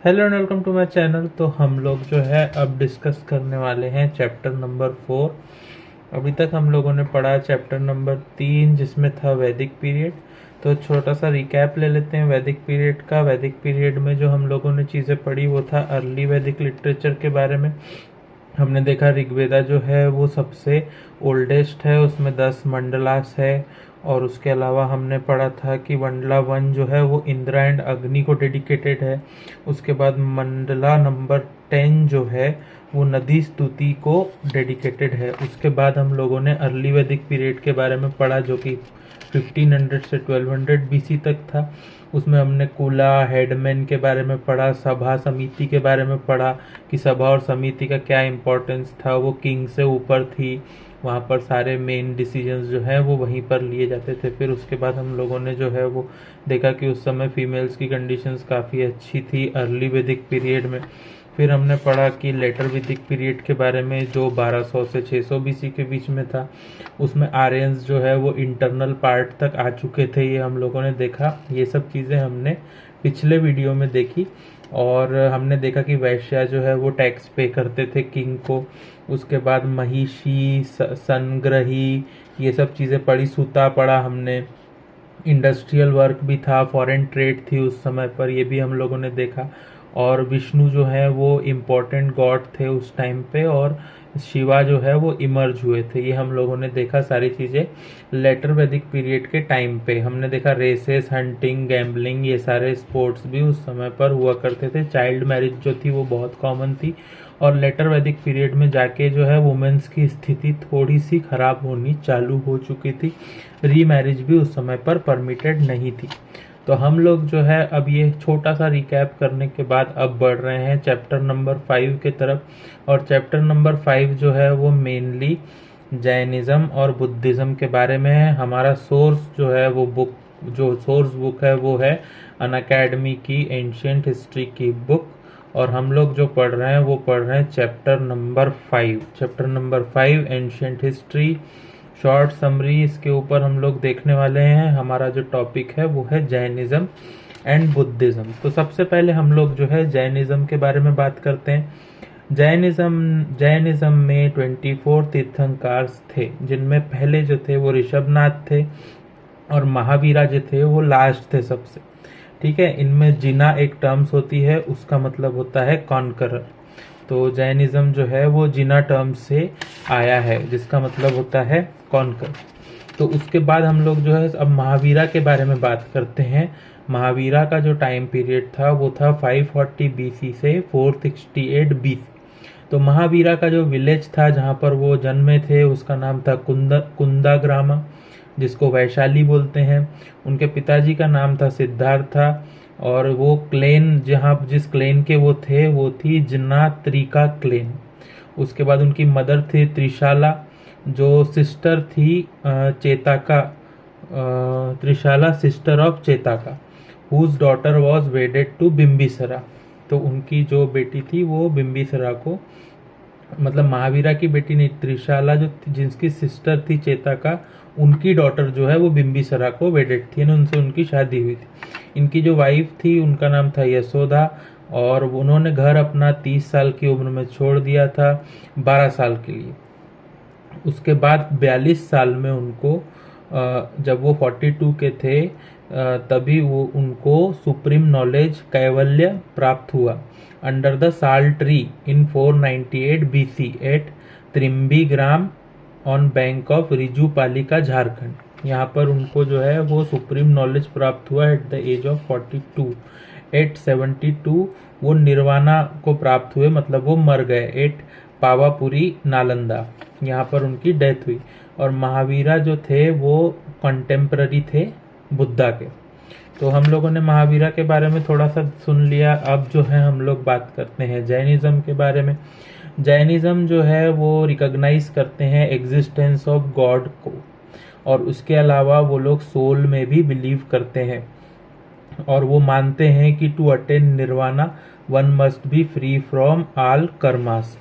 Hello and welcome to my channel. तो हम लोग जो है अब डिस्कस करने वाले हैं चैप्टर नंबर 4। अभी तक हम लोगों ने पढ़ा चैप्टर नंबर 3 जिसमें था वैदिक पीरियड। तो छोटा सा रिकैप ले लेते हैं वैदिक पीरियड का। वैदिक पीरियड में जो हम लोगों ने चीज़ें पढ़ी वो था अर्ली वैदिक लिटरेचर के बारे में। हमने देखा ऋग्वेदा जो है वो सबसे ओल्डेस्ट है, उसमें 10 मंडलास है। और उसके अलावा हमने पढ़ा था कि मंडला 1 जो है वो इंद्रा एंड अग्नि को डेडिकेटेड है। उसके बाद मंडला नंबर 10 जो है वो नदी स्तुति को डेडिकेटेड है। उसके बाद हम लोगों ने अर्ली वैदिक पीरियड के बारे में पढ़ा जो कि 1500 से 1200 बीसी तक था। उसमें हमने कुला हेडमैन के बारे में पढ़ा, सभा समिति के बारे में पढ़ा कि सभा और समिति का क्या इम्पोर्टेंस था। वो किंग से ऊपर थी, वहाँ पर सारे मेन डिसीजंस जो है वो वहीं पर लिए जाते थे। फिर उसके बाद हम लोगों ने जो है वो देखा कि उस समय फीमेल्स की कंडीशंस काफ़ी अच्छी थी अर्ली वैदिक पीरियड में। फिर हमने पढ़ा कि लेटर वैदिक पीरियड के बारे में जो 1200 से 600 बीसी के बीच में था। उसमें आर्यंस जो है वो इंटरनल पार्ट तक आ चुके थे, ये हम लोगों ने देखा। ये सब चीज़ें हमने पिछले वीडियो में देखी। और हमने देखा कि वैश्या जो है वो टैक्स पे करते थे किंग को। उसके बाद महिषी संग्रही ये सब चीज़ें पढ़ी। सूता पढ़ा हमने। इंडस्ट्रियल वर्क भी था, फॉरेन ट्रेड थी उस समय पर, ये भी हम लोगों ने देखा। और विष्णु जो है वो इम्पोर्टेंट गॉड थे उस टाइम पे, और शिवा जो है वो इमर्ज हुए थे। ये हम लोगों ने देखा सारी चीज़ें लेटर वैदिक पीरियड के टाइम पे। हमने देखा रेसेस, हंटिंग, गैम्बलिंग ये सारे स्पोर्ट्स भी उस समय पर हुआ करते थे। चाइल्ड मैरिज जो थी वो बहुत कॉमन थी। और लेटर वैदिक पीरियड में जाके जो है वुमेन्स की स्थिति थोड़ी सी खराब होनी चालू हो चुकी थी। री मैरिज भी उस समय पर परमिटेड नहीं थी। तो हम लोग जो है अब ये छोटा सा रिकैप करने के बाद अब बढ़ रहे हैं चैप्टर नंबर 5 के तरफ। और चैप्टर नंबर 5 जो है वो मेनली जैनिज़्म और बुद्धिज़्म के बारे में है। हमारा सोर्स जो है वो बुक, जो सोर्स बुक है वो है अनअकैडमी की एंशियंट हिस्ट्री की बुक। और हम लोग जो पढ़ रहे हैं वो पढ़ रहे हैं chapter number 5। Chapter number 5 ancient history short summary, इसके ऊपर हम लोग देखने वाले हैं। हमारा जो टॉपिक है वो है जैनिज़्म एंड बुद्धिज़्म। तो सबसे पहले हम लोग जो है जैनिज़्म के बारे में बात करते हैं। जैनिज़्म में 24 तीर्थंकर थे, जिनमें पहले जो थे वो ऋषभनाथ थे और महावीरा जो थे वो लास्ट थे सबसे। ठीक है, इनमें जिना एक टर्म्स होती है, उसका मतलब होता है कॉन्करर। तो जैनिज्म जो है वो जिना टर्म से आया है जिसका मतलब होता है कॉन्कर। तो उसके बाद हम लोग जो है अब महावीरा के बारे में बात करते हैं। महावीरा का जो टाइम पीरियड था वो था 540 बीसी से 468 बीसी। तो महावीरा का जो विलेज था जहाँ पर वो जन्मे थे उसका नाम था कुंदाग्रामा, जिसको वैशाली बोलते हैं। उनके पिताजी का नाम था सिद्धार्था। और वो क्लेन जहाँ जिस क्लेन के वो थे वो थी जनात्रिका क्लेन। उसके बाद उनकी मदर थी त्रिशाला, जो सिस्टर थी Chetaka, Trishala sister of Chetaka, whose daughter was wedded to Bimbisara. तो उनकी जो बेटी थी वो बिम्बिसरा को, मतलब महावीरा की बेटी नहीं, त्रिशाला जो जिसकी सिस्टर थी चेताका, उनकी डॉटर जो है वो बिम्बिसरा को वेडेड थी, उनसे उनकी शादी हुई थी। इनकी जो वाइफ थी उनका नाम था यशोदा। और उन्होंने घर अपना 30 साल की उम्र में छोड़ दिया था 12 साल के लिए। उसके बाद 42 साल में उनको जब वो 42 के थे तभी वो उनको सुप्रीम नॉलेज कैवल्य प्राप्त हुआ under the sal tree in 498 BC at Trimbigram on bank of Rijupalika Jharkhand. यहाँ पर उनको जो है वो सुप्रीम नॉलेज प्राप्त हुआ एट द एज ऑफ 42। 872 वो निर्वाणा को प्राप्त हुए, मतलब वो मर गए। एट पावापुरी नालंदा, यहाँ पर उनकी डेथ हुई। और महावीरा जो थे वो कंटेम्प्ररी थे बुद्धा के। तो हम लोगों ने महावीरा के बारे में थोड़ा सा सुन लिया। अब जो है हम लोग बात करते हैं जैनिज्म के बारे में। जैनिज्म जो है वो रिकॉग्नाइज करते हैं एग्जिस्टेंस ऑफ गॉड को, और उसके अलावा वो लोग सोल में भी बिलीव करते हैं। और वो मानते हैं कि to attain nirvana one must be free from all karmas.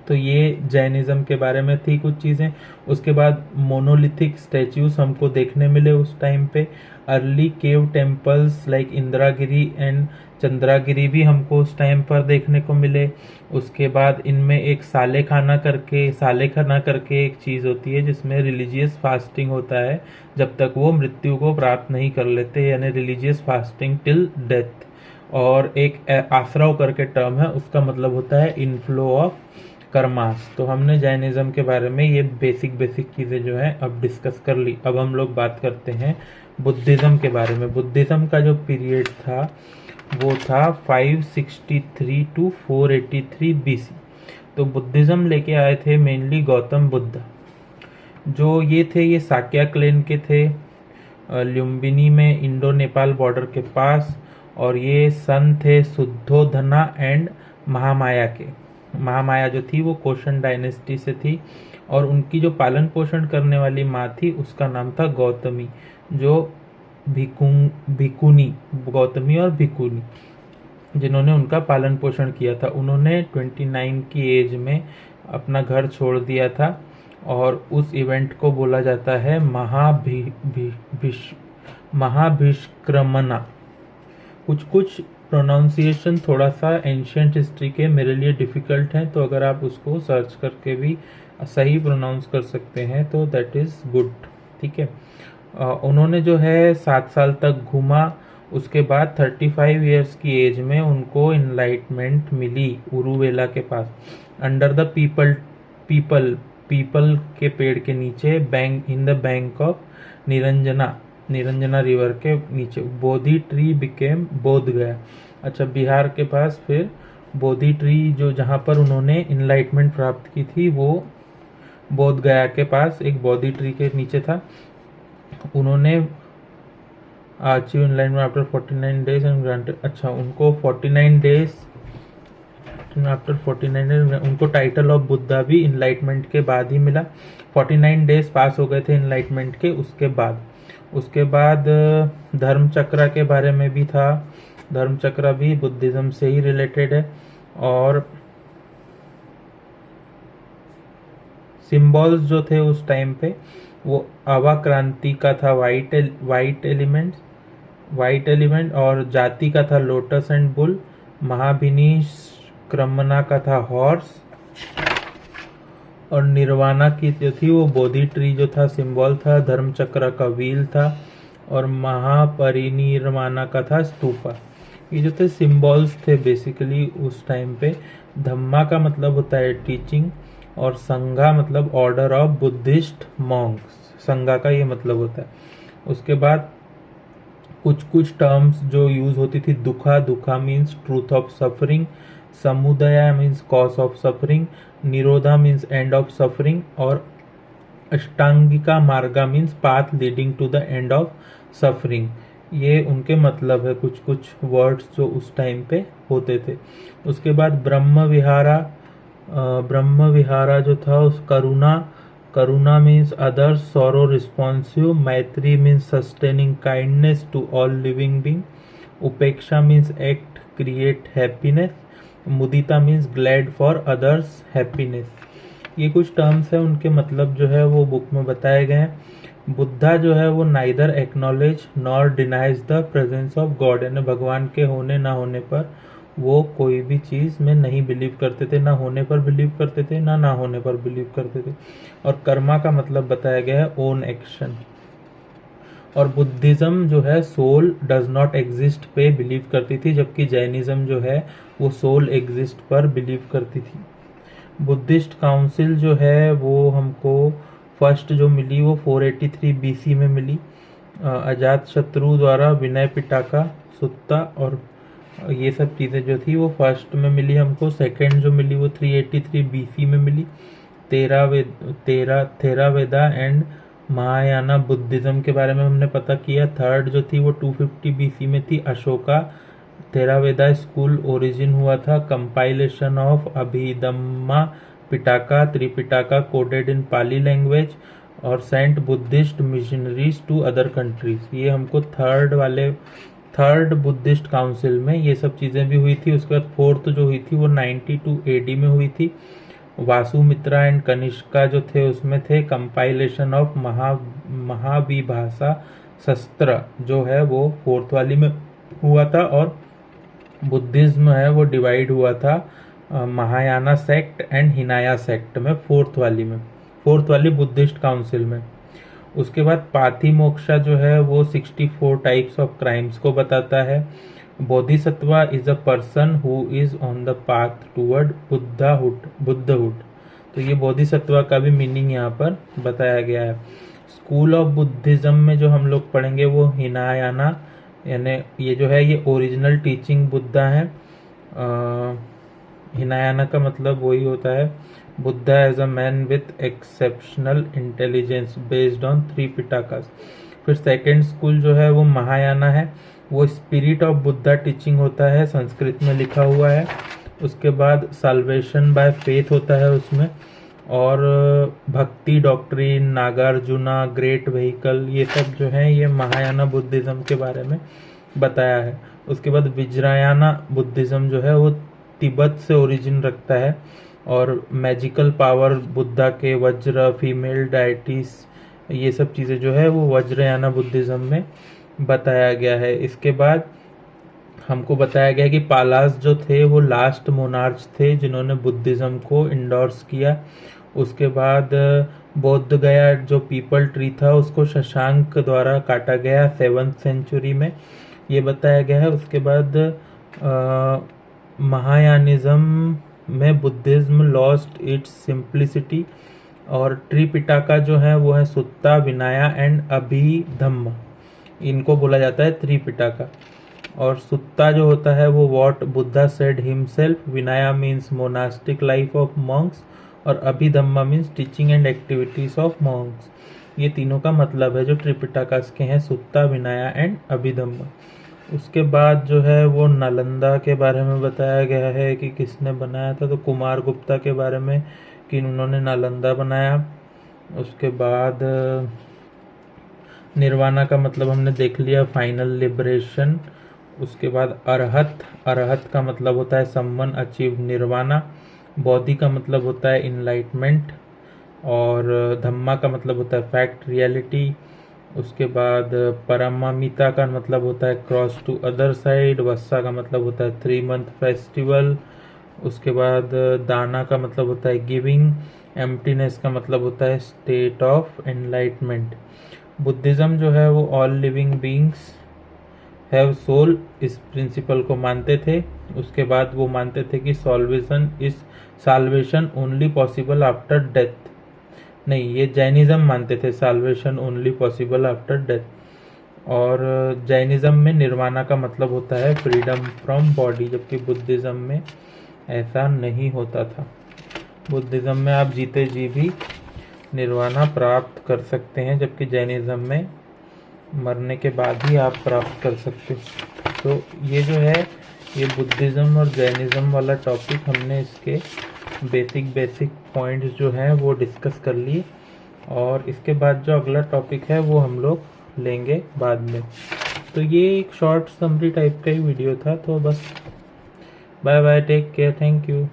तो ये जैनिज्म के बारे में थी कुछ चीज़ें। उसके बाद मोनोलिथिक स्टैच्यूज हमको देखने मिले उस टाइम पे। Early cave temples like Indragiri and Chandragiri भी हमको उस टाइम पर देखने को मिले। उसके बाद इनमें एक सालेखाना करके एक चीज़ होती है जिसमें रिलीजियस फास्टिंग होता है जब तक वो मृत्यु को प्राप्त नहीं कर लेते, यानी रिलीजियस फास्टिंग टिल डेथ। और एक आश्रव करके टर्म है, उसका मतलब होता है इनफ्लो ऑफ कर्मास। तो हमने जैनिज्म के बारे में ये बेसिक चीज़ें जो है अब डिस्कस कर ली। अब हम लोग बात करते हैं बुद्धिज़्म के बारे में। बुद्धिज़्म का जो पीरियड था वो था 563 टू 483 BC। तो बुद्धिज़्म लेके आए थे मेनली गौतम बुद्ध। जो ये थे ये साक्या क्लेन के थे, लुम्बिनी में इंडो नेपाल बॉर्डर के पास। और ये सन थे शुद्धोधना एंड महामाया के। महामाया जो थी वो कोशन डायनेस्टी से थी और उनकी जो पालन पोषण करने वाली माँ थी उसका नाम था गौतमी, जो भिकुनी, गौतमी और भिकुनी, जिन्होंने उनका पालन पोषण किया था। उन्होंने 29 की एज में अपना घर छोड़ दिया था और उस इवेंट को बोला जाता है महाभिष्क्रमणा। कुछ प्रोनाउंसिएशन थोड़ा सा एंशियंट हिस्ट्री के मेरे लिए डिफ़िकल्ट हैं, तो अगर आप उसको सर्च करके भी सही प्रोनाउंस कर सकते हैं तो दैट इज़ गुड, ठीक है। उन्होंने जो है 7 साल तक घूमा। उसके बाद 35 इयर्स की एज में उनको इनलाइटमेंट मिली उरुवेला के पास, अंडर द पीपल के पेड़ के नीचे, in the bank of Niranjana river के नीचे। बोधि ट्री बिकेम बोध गया। अच्छा, बिहार के पास फिर बोधि ट्री जो जहाँ पर उन्होंने इनलाइटमेंट प्राप्त की थी वो बोध गया के पास एक बोधि ट्री के नीचे था। उन्होंने achieve enlightenment after 49 days and granted. अच्छा, उनको 49 डेज आफ्टर 49 डेज उनको टाइटल ऑफ बुद्धा भी इनलाइटमेंट के बाद ही मिला। 49 डेज पास हो गए थे इनलाइटमेंट के। उसके बाद धर्म चक्र के बारे में भी था। धर्म चक्र भी बुद्धिज्म से ही रिलेटेड है। और सिंबल्स जो थे उस टाइम पे वो अवा क्रांति का था वाइट एलिमेंट, और जाति का था लोटस एंड बुल। महाभिनिष्क्रमणा का था हॉर्स, और निर्वाणा की जो थी वो बोधि ट्री जो था सिंबल था। धर्म चक्र का व्हील था और महापरिनिर्वाणा का था स्तूपा। ये जो थे सिंबल्स थे बेसिकली उस टाइम पे। धम्मा का मतलब होता है टीचिंग और संघा मतलब ऑर्डर ऑफ बुद्धिस्ट मॉन्क्स, संघा का ये मतलब होता है। उसके बाद कुछ टर्म्स जो यूज होती थी, dukkha means truth of suffering, samudaya means cause of suffering, nirodha means end of suffering, और ashtangika marga means path leading to the end of suffering. ये उनके मतलब है कुछ वर्ड्स जो उस टाइम पे होते थे। उसके बाद ब्रह्म विहारा जो था उस karuna means others, sorrow responsive, maitri means sustaining kindness to all living being, upeksha means act create happiness, mudita means glad for others happiness. ये कुछ टर्म्स है, उनके मतलब जो है वो बुक में बताए गए हैं। बुद्धा जो है वो neither acknowledge nor denies the presence of God, यानी भगवान के होने ना होने पर वो कोई भी चीज़ में नहीं बिलीव करते थे, ना होने पर बिलीव करते थे ना होने पर बिलीव करते थे। और कर्मा का मतलब बताया गया है ओन एक्शन। और बुद्धिज्म जो है सोल डज नॉट एग्जिस्ट पे बिलीव करती थी, जबकि जैनिज्म जो है वो सोल एग्जिस्ट पर बिलीव करती थी। बुद्धिस्ट काउंसिल जो है वो हमको फर्स्ट जो मिली वो 483 BC में मिली, अजात शत्रु द्वारा, विनय पिटाका, सुत्ता, और ये सब चीज़ें जो थी वो फर्स्ट में मिली हमको। सेकंड जो मिली वो 383 BC में मिली, थेरावेदा एंड महायाना बुद्धिज्म के बारे में हमने पता किया। थर्ड जो थी वो 250 BC में थी, अशोका थेरावेदा स्कूल ओरिजिन हुआ था, compilation of Abhidhamma Pitaka, Tripitaka coded in Pali language, और sent Buddhist missionaries to other countries. ये हमको थर्ड बुद्धिस्ट काउंसिल में ये सब चीज़ें भी हुई थी। उसके बाद फोर्थ जो हुई थी वो 92 AD में हुई थी, वासुमित्रा एंड कनिष्का जो थे उसमें थे कंपाइलेशन ऑफ महाविभाषा शस्त्र जो है वो 4th वाली में हुआ था, और बुद्धिज्म है वो डिवाइड हुआ था महायाना सेक्ट एंड हिनाया सेक्ट में 4th वाली बुद्धिस्ट काउंसिल में। उसके बाद पाथिमोक्षा जो है वो 64 टाइप्स ऑफ क्राइम्स को बताता है। Bodhisattva is a person who is on the path toward buddhahood. तो ये बोधिसत्वा का भी मीनिंग यहाँ पर बताया गया है। स्कूल ऑफ बुद्धिज्म में जो हम लोग पढ़ेंगे वो हिनायाना, यानी ये जो है ये ओरिजिनल टीचिंग बुद्धा है। हिनायाना का मतलब वही होता है Buddha as a man with exceptional intelligence based on 3 pitakas. फिर सेकेंड स्कूल जो है वो महायाना है, वो स्पिरिट ऑफ बुद्धा टीचिंग होता है, संस्कृत में लिखा हुआ है। उसके बाद साल्वेशन बाय फेथ होता है उसमें, और भक्ति डॉक्ट्रिन, नागार्जुना, ग्रेट व्हीकल, ये सब जो है ये महायाना बुद्धिज्म के बारे में बताया है। उसके बाद विज्रायाना बुद्धिज्म जो है वो तिब्बत से ओरिजिन रखता है, और मैजिकल पावर बुद्धा के, वज्र, फीमेल डाइटिस, ये सब चीज़ें जो है वो वज्रयाना बुद्धिज्म में बताया गया है। इसके बाद हमको बताया गया कि पालास जो थे वो लास्ट मोनार्च थे जिन्होंने बुद्धिज्म को इंडोर्स किया। उसके बाद बौद्ध गया जो पीपल ट्री था उसको शशांक द्वारा काटा गया 7th सेंचुरी में, ये बताया गया है। उसके बाद महायानिज्म में बुद्धिज्म लॉस्ट इट्स सिंप्लिसिटी, और त्रिपिटका जो है वो है सुत्ता, विनाया एंड अभिधम्म, इनको बोला जाता है त्रिपिटका। और सुत्ता जो होता है वो what Buddha said himself, Vinaya means monastic life of monks, और Abhidhamma means teaching and activities of monks. ये तीनों का मतलब है जो त्रिपिटकास के हैं, सुत्ता, विनाया एंड अभिधम्मा। उसके बाद जो है वो नालंदा के बारे में बताया गया है कि किसने बनाया था, तो कुमार गुप्ता के बारे में कि उन्होंने नालंदा बनाया। उसके बाद निर्वाणा का मतलब हमने देख लिया, फाइनल लिबरेशन। उसके बाद अरहत का मतलब होता है समवन अचीव निर्वाणा। बौद्धि का मतलब होता है इनलाइटमेंट, और धम्मा का मतलब होता है फैक्ट, रियलिटी। उसके बाद परमामिता का मतलब होता है cross two other side. Vassa का मतलब होता है 3 मंथ फेस्टिवल। उसके बाद दाना का मतलब होता है गिविंग। एम्प्टीनेस का मतलब होता है स्टेट ऑफ एनलाइटमेंट। बुद्धिज्म जो है वो all living beings have soul, इस प्रिंसिपल को मानते थे। उसके बाद वो मानते थे कि salvation only possible after death. नहीं, ये जैनिज्म मानते थे salvation only possible after death. और जैनिज्म में निर्वाणा का मतलब होता है फ्रीडम फ्रॉम बॉडी, जबकि बुद्धिज्म में ऐसा नहीं होता था। बुद्धिज्म में आप जीते जी भी निर्वाणा प्राप्त कर सकते हैं, जबकि जैनिज्म में मरने के बाद ही आप प्राप्त कर सकते हो। तो ये जो है ये बुद्धिज्म और जैनिज्म वाला टॉपिक हमने इसके बेसिक पॉइंट्स जो हैं वो डिस्कस कर लिए, और इसके बाद जो अगला टॉपिक है वो हम लोग लेंगे बाद में। तो ये एक शॉर्ट समरी टाइप का ही वीडियो था, तो बस bye bye, take care, thank you.